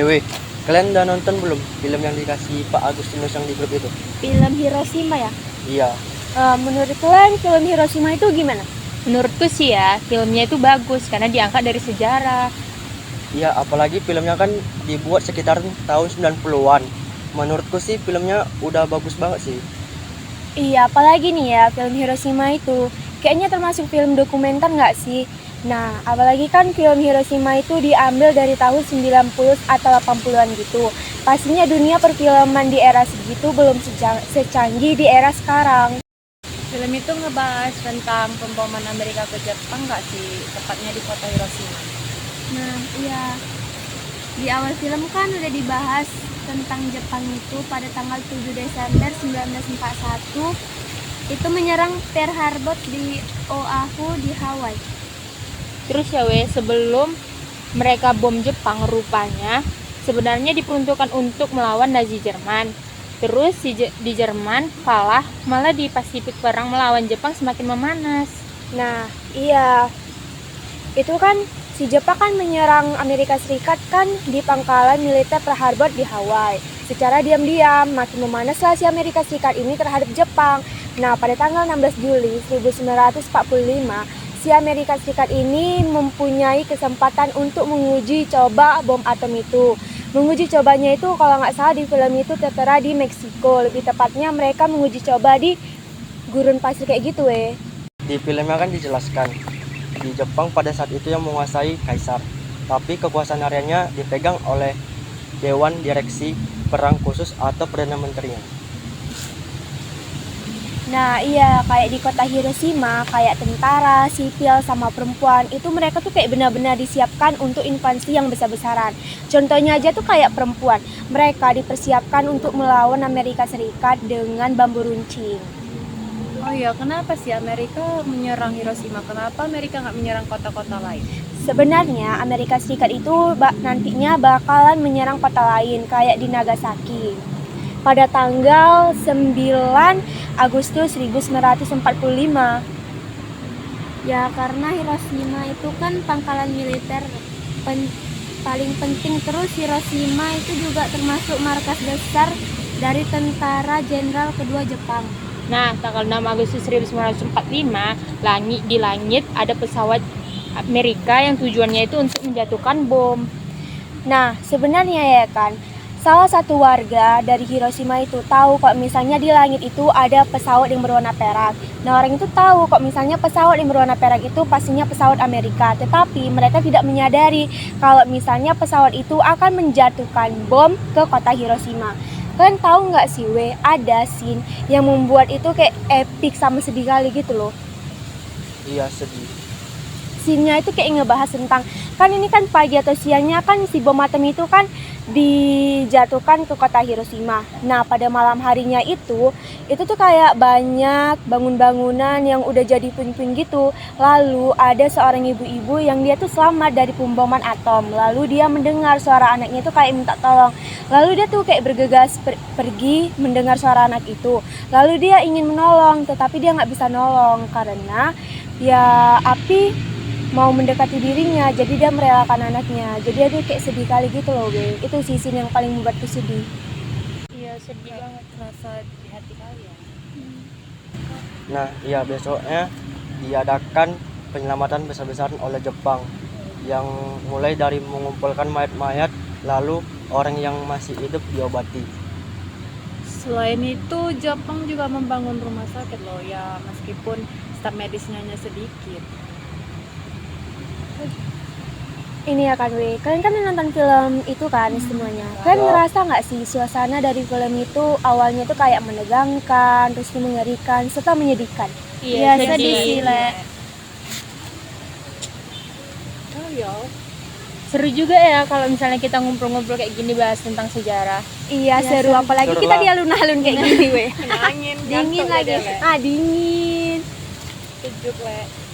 Weh, kalian udah nonton belum film yang dikasih Pak Agustinus yang di grup itu? Film Hiroshima ya? Iya, Menurut kalian film Hiroshima itu gimana? Menurutku sih ya, filmnya itu bagus karena diangkat dari sejarah. iya, apalagi filmnya kan dibuat sekitar tahun 90-an. Menurutku sih filmnya udah bagus banget sih. Iya, apalagi nih ya film Hiroshima itu kayaknya termasuk film dokumenter nggak sih? Nah, apalagi kan film Hiroshima itu diambil dari tahun 90 atau 80-an gitu. Pastinya dunia perfilman di era segitu belum secanggih di era sekarang. Film itu ngebahas tentang pemboman Amerika ke Jepang nggak sih? Tepatnya di kota Hiroshima. Nah, iya. Di awal film kan udah dibahas tentang Jepang itu pada tanggal 7 Desember 1941 itu menyerang Pearl Harbor di Oahu di Hawaii. Terus ya sebelum mereka bom Jepang rupanya sebenarnya diperuntukkan untuk melawan Nazi Jerman. Terus di Jerman kalah, malah di Pasifik perang melawan Jepang semakin memanas. Nah, iya. Itu kan si Jepang kan menyerang Amerika Serikat kan di pangkalan militer Pearl Harbor di Hawaii. Secara diam-diam makin memanaslah si Amerika Serikat ini terhadap Jepang. Nah, pada tanggal 16 Juli 1945, si Amerika Serikat ini mempunyai kesempatan untuk menguji coba bom atom itu. Menguji cobanya itu kalau nggak salah di film itu tertera di Meksiko. Lebih tepatnya mereka menguji coba di gurun pasir kayak gitu Di filmnya kan dijelaskan, di Jepang pada saat itu yang menguasai kaisar. Tapi kekuasaan areanya dipegang oleh Dewan Direksi Perang Khusus atau Perdana Menterinya. Nah iya, kayak di kota Hiroshima, kayak tentara, sipil, sama perempuan, itu mereka tuh kayak benar-benar disiapkan untuk invasi yang besar-besaran. Contohnya aja tuh kayak perempuan, mereka dipersiapkan untuk melawan Amerika Serikat dengan bambu runcing. Oh iya, kenapa sih Amerika menyerang Hiroshima? Kenapa Amerika nggak menyerang kota-kota lain? Sebenarnya Amerika Serikat itu nantinya bakalan menyerang kota lain kayak di Nagasaki pada tanggal 9 Agustus 1945. Ya karena Hiroshima itu kan pangkalan militer paling penting, terus Hiroshima itu juga termasuk markas besar dari tentara jenderal kedua Jepang. Nah, tanggal 6 Agustus 1945, di langit ada pesawat Amerika yang tujuannya itu untuk menjatuhkan bom. Nah, sebenarnya ya kan, salah satu warga dari Hiroshima itu tahu kok misalnya di langit itu ada pesawat yang berwarna perak. Nah, orang itu tahu kok misalnya pesawat yang berwarna perak itu pastinya pesawat Amerika. Tetapi mereka tidak menyadari kalau misalnya pesawat itu akan menjatuhkan bom ke kota Hiroshima. Kalian tahu nggak sih, ada scene yang membuat itu kayak epic sama sedih kali gitu loh. Iya, sedih. Scene-nya itu kayak ngebahas tentang, kan ini kan pagi atau siangnya kan si bom atom itu kan dijatuhkan ke kota Hiroshima. Nah pada malam harinya itu tuh kayak banyak bangunan-bangunan yang udah jadi puing-puing gitu. Lalu ada seorang ibu-ibu yang dia tuh selamat dari pemboman atom. Lalu dia mendengar suara anaknya itu kayak minta tolong. Lalu dia tuh kayak bergegas pergi mendengar suara anak itu. Lalu dia ingin menolong, tetapi dia nggak bisa nolong karena ya api mau mendekati dirinya, jadi dia merelakan anaknya. Jadi dia kayak sedih kali gitu loh, Itu sisi yang paling membuatku sedih. Iya, sedih banget rasa di hati kalian. Nah, iya, besoknya diadakan penyelamatan besar-besaran oleh Jepang yang mulai dari mengumpulkan mayat-mayat, lalu orang yang masih hidup diobati. Selain itu, Jepang juga membangun rumah sakit loh, ya meskipun staf medisnya hanya sedikit. Ini ya kan, kalian kan nonton film itu kan semuanya. Kalian ngerasa nggak sih suasana dari film itu awalnya tuh kayak menegangkan, terus mengerikan, serta menyedihkan? Iya, sedih sih, Le. Oh ya. Seru juga ya kalau misalnya kita ngumpul-ngumpul kayak gini bahas tentang sejarah. Iya, seru. Apalagi Seru kita lah. di alun-alun kayak gini, Angin, Dingin lagi. Dingin. Sejuk, Le.